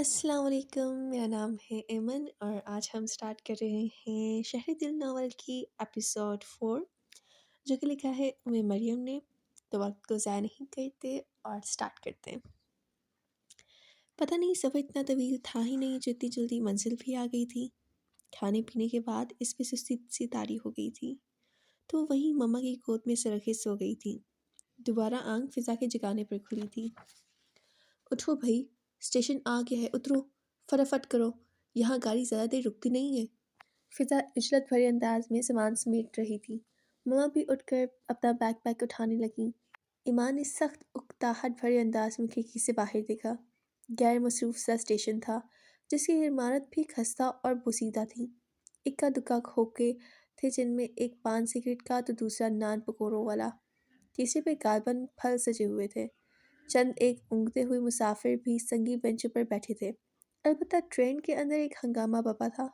السلام علیکم، میرا نام ہے ایمن اور آج ہم سٹارٹ کر رہے ہیں شہر دل ناول کی ایپیسوڈ 4 جو کہ لکھا ہے مریم نے۔ تو وقت کو ضائع نہیں کرتے اور سٹارٹ کرتے ہیں۔ پتہ نہیں سفر اتنا طویل تھا ہی نہیں جو اتنی جلدی منزل بھی آ گئی تھی۔ کھانے پینے کے بعد اس پہ سستی سی طاری ہو گئی تھی تو وہیں مما کی گود میں سرخے سو گئی تھی۔ دوبارہ آنکھ فضا کے جگانے پر کھلی تھی۔ اٹھو بھائی، اسٹیشن آ گیا ہے، اترو، فٹافٹ کرو، یہاں گاڑی زیادہ دیر رکتی نہیں ہے۔ فضا عجلت بھرے انداز میں سامان سمیٹ رہی تھی۔ مما بھی اٹھ کر اپنا بیک پیک اٹھانے لگیں۔ ایمان نے سخت اکتاہٹ بھرے انداز میں کھڑکی سے باہر دیکھا۔ غیر مصروف سا اسٹیشن تھا جس کی عمارت بھی خستہ اور بوسیدہ تھی۔ اکا دکا کھوکے تھے جن میں ایک پان سگریٹ کا تو دوسرا نان پکوڑوں والا۔ تیسرے پہ غالباً پھل سجے ہوئے تھے۔ چند ایک اونگتے ہوئے مسافر بھی سنگی بینچوں پر بیٹھے تھے۔ البتہ ٹرین کے اندر ایک ہنگامہ بپا تھا۔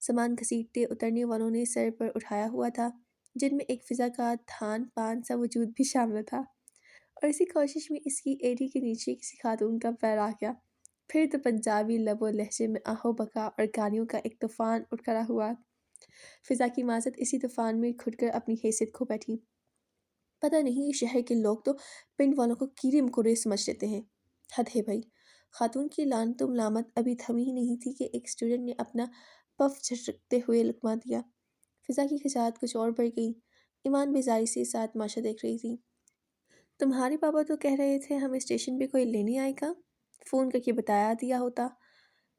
سامان گھسیٹتے اترنے والوں نے سر پر اٹھایا ہوا تھا، جن میں ایک فضا کا دھان پان سا وجود بھی شامل تھا، اور اسی کوشش میں اس کی ایڑی کے نیچے کسی خاتون کا پیر آ گیا۔ پھر تو پنجابی لب و لہجے میں آہو بکا اور گالیوں کا ایک طوفان اٹھ کھڑا ہوا۔ فضا کی معذت اسی طوفان میں کھٹ کر اپنی حیثیت کھو بیٹھی۔ پتہ نہیں یہ شہر کے لوگ تو پنڈ والوں کو کیڑے مکوڑے سمجھ لیتے ہیں۔ حد ہے بھائی۔ خاتون کی لعنت و ملامت ابھی تھمی ہی نہیں تھی کہ ایک اسٹوڈنٹ نے اپنا پف جھٹکتے ہوئے لقمہ دیا۔ فضا کی خجالت کچھ اور بڑھ گئی۔ ایمان بیزاری سے ساتھ تماشا دیکھ رہی تھی۔ تمہارے پاپا تو کہہ رہے تھے ہمیں اسٹیشن پہ کوئی لینے آئے گا، فون کر کے بتایا دیا ہوتا۔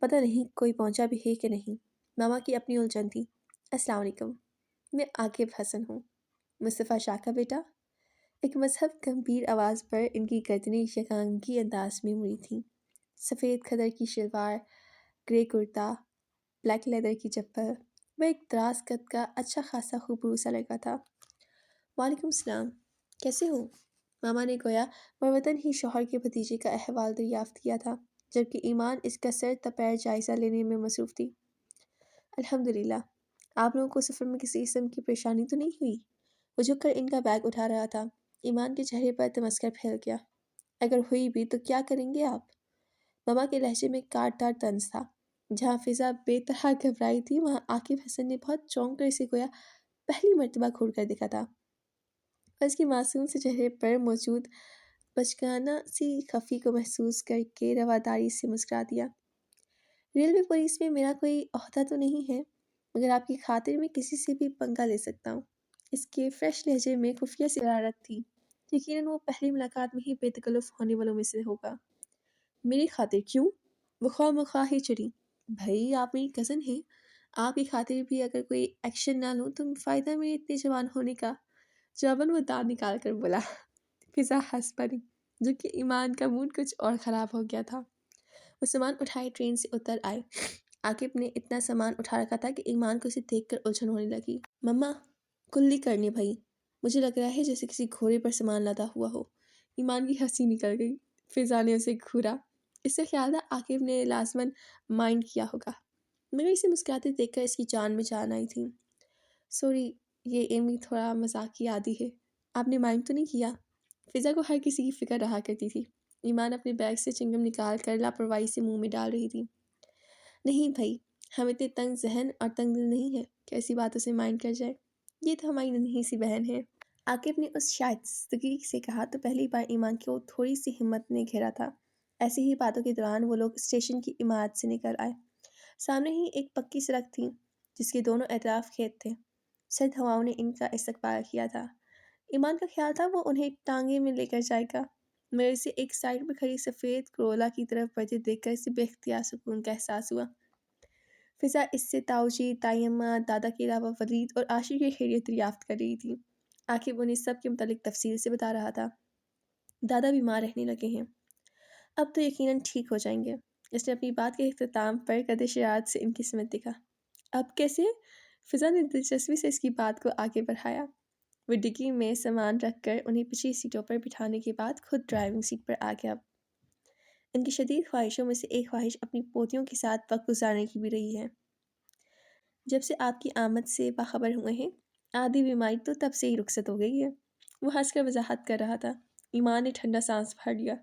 پتہ نہیں کوئی پہنچا بھی ہے کہ نہیں۔ ماما کی اپنی الجھن تھی۔ السلام علیکم، میں عاقب حسن ہوں۔ مصطفیٰ شاہ کا بیٹا؟ ایک مذہب گمبھیر آواز پر ان کی گردنیں یکانگی انداز میں مڑی تھیں۔ سفید کھدر کی شلوار، گرے کرتا، بلیک لیدر کی چپل۔ وہ ایک دراز قد کا اچھا خاصا خوبرو سا لڑکا تھا۔ وعلیکم السلام، کیسے ہو؟ ماما نے گویا مروتن ہی شوہر کے بھتیجے کا احوال دریافت کیا تھا، جبکہ ایمان اس کا سر تپیر جائزہ لینے میں مصروف تھی۔ الحمدللہ، آپ لوگوں کو سفر میں کسی قسم کی پریشانی تو نہیں ہوئی؟ وہ جھک کر ان کا بیگ اٹھا رہا تھا۔ ایمان کے چہرے پر تمسکر پھیل گیا۔ اگر ہوئی بھی تو کیا کریں گے آپ؟ ماما کے لہجے میں کاٹ دار طنز تھا۔ جہاں فضا بے طرح گھبرائی تھی وہاں عاقب حسن نے بہت چونک کر اسے گویا پہلی مرتبہ کھول کر دیکھا تھا، اور اس کے معصوم سے چہرے پر موجود بچگانہ سی خفی کو محسوس کر کے رواداری سے مسکرا دیا۔ ریلوے پولیس میں میرا کوئی عہدہ تو نہیں ہے، مگر آپ کی خاطر میں کسی سے بھی پنگا لے سکتا ہوں۔ اس کے فریش لہجے میں خفیہ سی حرارت تھی۔ یقیناً وہ پہلی ملاقات میں ہی بے تکلف ہونے والوں میں سے ہوگا۔ میری خاطر کیوں؟ وہ خواہ مخواہ ہی چڑھی۔ بھائی آپ میری کزن ہیں، آپ کی خاطر بھی اگر کوئی ایکشن نہ لوں تو فائدہ میرے اتنے جوان ہونے کا۔ جواباً وہ دانت نکال کر بولا۔ فضا ہنس پڑی، جو کہ ایمان کا موڈ کچھ اور خراب ہو گیا تھا۔ وہ سامان اٹھائے ٹرین سے اتر آئے۔ عاقب نے اتنا سامان اٹھا رکھا تھا کہ ایمان کو اسے دیکھ کر الجھن ہونے لگی۔ مما، کلی کرنے بھائی، مجھے لگ رہا ہے جیسے کسی گھوڑے پر سامان لادا ہوا ہو۔ ایمان کی ہنسی نکل گئی۔ فضا نے اسے گھورا۔ اس سے خیال تھا عاقب نے لازماً مائنڈ کیا ہوگا، مگر اسے مسکراتے دیکھ کر اس کی جان میں جان آئی تھی۔ سوری، یہ ایمی تھوڑا مذاق کی عادی ہے، آپ نے مائنڈ تو نہیں کیا؟ فضا کو ہر کسی کی فکر رہا کرتی تھی۔ ایمان اپنے بیگ سے چنگم نکال کر لاپرواہی سے منہ میں ڈال رہی تھی۔ نہیں بھائی، ہم اتنے تنگ ذہن اور تنگ دل نہیں ہیں کہ ایسی باتوں سے مائنڈ کر جائے، یہ تو ہماری ننھی سی بہن ہے۔ عاقب نے اس شائستگی سے کہا تو پہلی بار ایمان کو تھوڑی سی ہمت نے گھیرا تھا۔ ایسی ہی باتوں کے دوران وہ لوگ اسٹیشن کی عمارت سے نکل آئے۔ سامنے ہی ایک پکی سڑک تھی جس کے دونوں اطراف کھیت تھے۔ سرد ہواؤں نے ان کا استقبال کیا تھا۔ ایمان کا خیال تھا وہ انہیں ٹانگے میں لے کر جائے گا، مگر اسے ایک سائڈ میں کھڑی سفید کرولا کی طرف بڑھتے دیکھ کر اسے بے اختیار سکون کا احساس ہوا۔ فضا اس سے تاؤجی، تائی اماں، دادا کے علاوہ ولید اور عاشر کی خیریت دریافت کر رہی تھی۔ عاقب انہیں سب کے متعلق تفصیل سے بتا رہا تھا۔ دادا بیمار رہنے لگے ہیں، اب تو یقیناً ٹھیک ہو جائیں گے۔ اس نے اپنی بات کے اختتام پر قد شرارت سے ان کی سمت دیکھا۔ اب کیسے؟ فضا نے دلچسپی سے اس کی بات کو آگے بڑھایا۔ وہ ڈگی میں سامان رکھ کر انہیں پچھلی سیٹوں پر بٹھانے کے بعد خود ڈرائیونگ سیٹ پر آ گیا۔ ان کی شدید خواہشوں میں سے ایک خواہش اپنی پوتیوں کے ساتھ وقت گزارنے کی بھی رہی ہے۔ جب سے آپ کی آمد سے باخبر ہوئے ہیں، آدھی بیماری تو تب سے ہی رخصت ہو گئی ہے۔ وہ ہنس کر وضاحت کر رہا تھا۔ ایمان نے ٹھنڈا سانس بھر لیا۔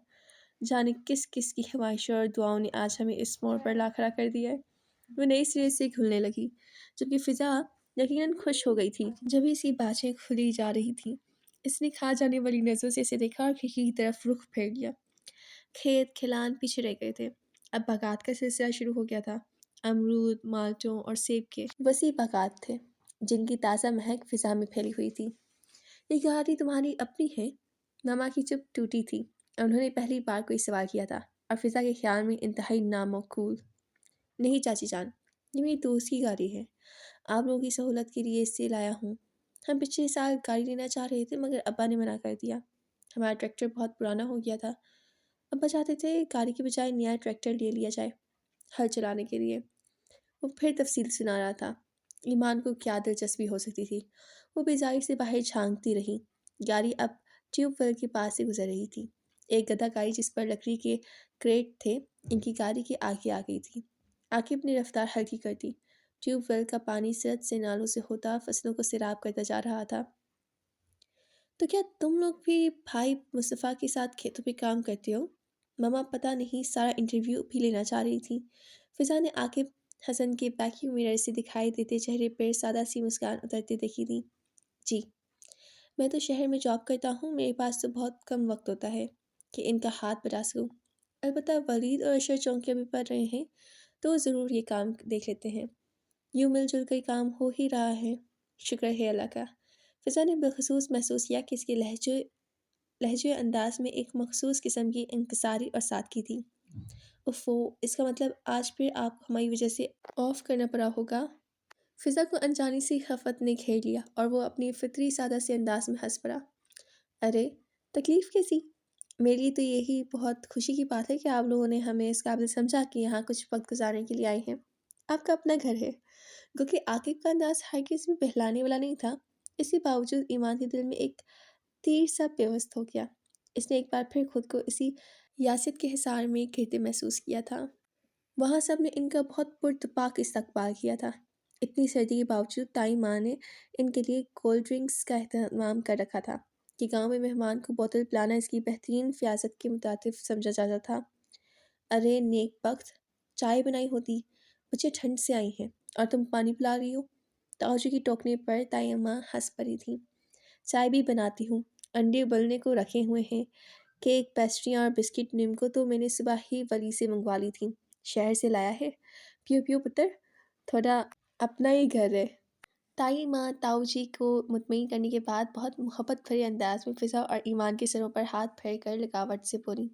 جانے کس کس کی خواہشوں اور دعاؤں نے آج ہمیں اس موڑ پر لا کھڑا کر دیا ہے۔ وہ نئی سرے سے کھلنے لگی، جبکہ فضا یقیناً خوش ہو گئی تھی۔ جب اس کی باتیں کھلی جا رہی تھیں، اس نے کھا جانے والی نظروں سے اسے دیکھا اور کھڑکی کی طرف رخ پھیر لیا۔ کھیت کھلان پیچھے رہ گئے تھے، اب باغات کا سلسلہ شروع ہو گیا تھا۔ امرود، مالٹوں اور سیب کے وسیع باغات تھے، جن کی تازہ مہک فضا میں پھیلی ہوئی تھی۔ یہ گاڑی تمہاری اپنی ہے؟ ماما کی چپ ٹوٹی تھی، اور انہوں نے پہلی بار کوئی سوال کیا تھا، اور فضا کے خیال میں انتہائی نامعقول۔ نہیں چاچی جان، یہ میری دوست کی گاڑی ہے، آپ لوگوں کی سہولت کے لیے اسے لایا ہوں۔ ہم پچھلے سال گاڑی لینا چاہ رہے تھے، مگر ابا نے منع کر دیا۔ ہمارا ٹریکٹر بہت پرانا ہو گیا تھا، ابا چاہتے تھے گاڑی کے بجائے نیا ٹریکٹر لے لیا جائے ہل چلانے کے لیے۔ وہ پھر تفصیل سنا رہا تھا۔ ایمان کو کیا دلچسپی ہو سکتی تھی؟ وہ بیزاری سے باہر جھانکتی رہی۔ گاڑی اب ٹیوب ویل کے پاس سے گزر رہی تھی۔ ایک گدھا گاڑی جس پر لکڑی کے کریٹ تھے ان کی گاڑی کے آگے آ گئی تھی۔ آگے اپنی رفتار ہلکی کرتی، ٹیوب ویل کا پانی سرد سے نالوں سے ہوتا فصلوں کو سیراب کرتا جا رہا تھا۔ تو کیا تم لوگ بھی بھائی مصطفیٰ کے ساتھ کھیتوں پہ کام کرتے ہو؟ ماما پتہ نہیں سارا انٹرویو بھی لینا چاہ رہی تھی۔ فضا نے عاقب حسن کے ویکیوم میرر سے دکھائی دیتے چہرے پر سادہ سی مسکان اترتے دیکھی تھی۔ جی، میں تو شہر میں جاب کرتا ہوں، میرے پاس تو بہت کم وقت ہوتا ہے کہ ان کا ہاتھ بٹا سکوں۔ البتہ ولید اور اشر چونکیاں بھی پڑھ رہے ہیں تو وہ ضرور یہ کام دیکھ لیتے ہیں۔ یوں مل جل کر کام ہو ہی رہا ہے، شکر ہے اللہ کا۔ فضا نے بالخصوص محسوس کیا کہ اس کے لہجے انداز میں ایک مخصوص قسم کی انکساری اور سادگی تھی۔ اوفو، اس کا مطلب آج پھر آپ کو ہماری وجہ سے آف کرنا پڑا ہوگا۔ فضا کو انجانی سی خفت نے گھیر لیا اور وہ اپنی فطری سادہ سے انداز میں ہنس پڑا۔ ارے تکلیف کیسی؟ میرے لیے تو یہی بہت خوشی کی بات ہے کہ آپ لوگوں نے ہمیں اس قابل سمجھا کہ یہاں کچھ وقت گزارنے کے لیے آئے ہیں۔ آپ کا اپنا گھر ہے۔ کیونکہ عاقب کا انداز ہرگز بھی بہلانے والا نہیں تھا، اس کے باوجود ایمان کے دل میں ایک تیر سا پیوست ہو گیا۔ اس نے ایک بار پھر خود کو اسی یاست کے حصار میں گرتے محسوس کیا تھا۔ وہاں سب نے ان کا بہت پرتپاک استقبال کیا تھا۔ اتنی سردی کے باوجود تائی ماں نے ان کے لیے کولڈ ڈرنکس کا اہتمام کر رکھا تھا کہ گاؤں میں مہمان کو بوتل پلانا اس کی بہترین فیاضت کے مترادف سمجھا جاتا تھا۔ ارے نیک بخت، چائے بنائی ہوتی، بچے ٹھنڈ سے آئی ہیں اور تم پانی پلا رہی ہو۔ توجہ کی ٹوکنے پر تائی اماں ہنس پڑی تھیں۔ چائے بھی بناتی ہوں، انڈے ابلنے کو رکھے ہوئے ہیں، کیک، پیسٹریاں اور بسکٹ نیم کو تو میں نے صبح ہی ولی سے منگوا لی تھی، شہر سے لایا ہے۔ پیو پیو پتر، تھوڑا اپنا ہی گھر ہے۔ تائی ماں تاؤ جی کو مطمئن کرنے کے بعد بہت محبت بھرے انداز میں فضا اور ایمان کے سروں پر ہاتھ پھیر کر لگاوٹ سے بولی۔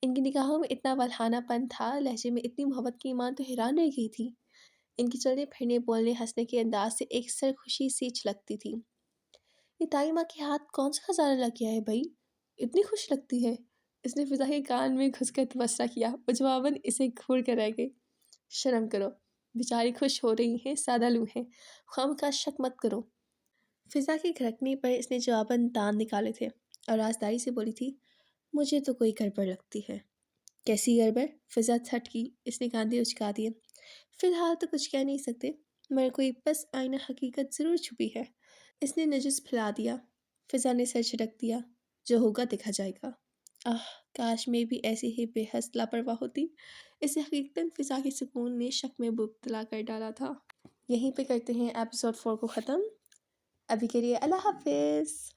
ان کی نگاہوں میں اتنا ولہانہ پن تھا، لہجے میں اتنی محبت کی ایمان تو حیران رہ گئی تھی۔ ان کی چلنے پھرنے بولنے ہنسنے کے انداز سے ایک سرخوشی سی چھلکتی تھی۔ یہ تائی ماں کے ہاتھ کون سا خزانہ لگ گیا ہے بھائی، اتنی خوش لگتی ہے؟ اس نے فضا کے کان میں گھس کر تبصرہ کیا، وہ جواباً اسے گھور کر رہ گئی۔ شرم کرو، بیچاری خوش ہو رہی ہیں، سادہ لو ہیں، خواہ شک مت کرو۔ فضا کے گھرکنے پر اس نے جواباً دانت نکالے تھے اور رازداری سے بولی تھی، مجھے تو کوئی گڑبڑ لگتی ہے۔ کیسی گڑبڑ؟ فضا تھٹکی، اس نے کاندھے اچکا دیے۔ فی الحال تو کچھ کہہ نہیں سکتے، مگر کوئی پس آئینہ حقیقت ضرور چھپی ہے۔ اس نے نجس پھیلا دیا۔ فضا نے سر جھٹک دیا، جو ہوگا دیکھا جائے گا۔ کاش میں بھی ایسی ہی بے حس لاپرواہ ہوتی۔ اسے حقیقتاً فضا کے سکون نے شک میں مبتلا کر ڈالا تھا۔ یہیں پہ کرتے ہیں ایپیسوڈ 4 کو ختم۔ ابھی کے لیے اللہ حافظ۔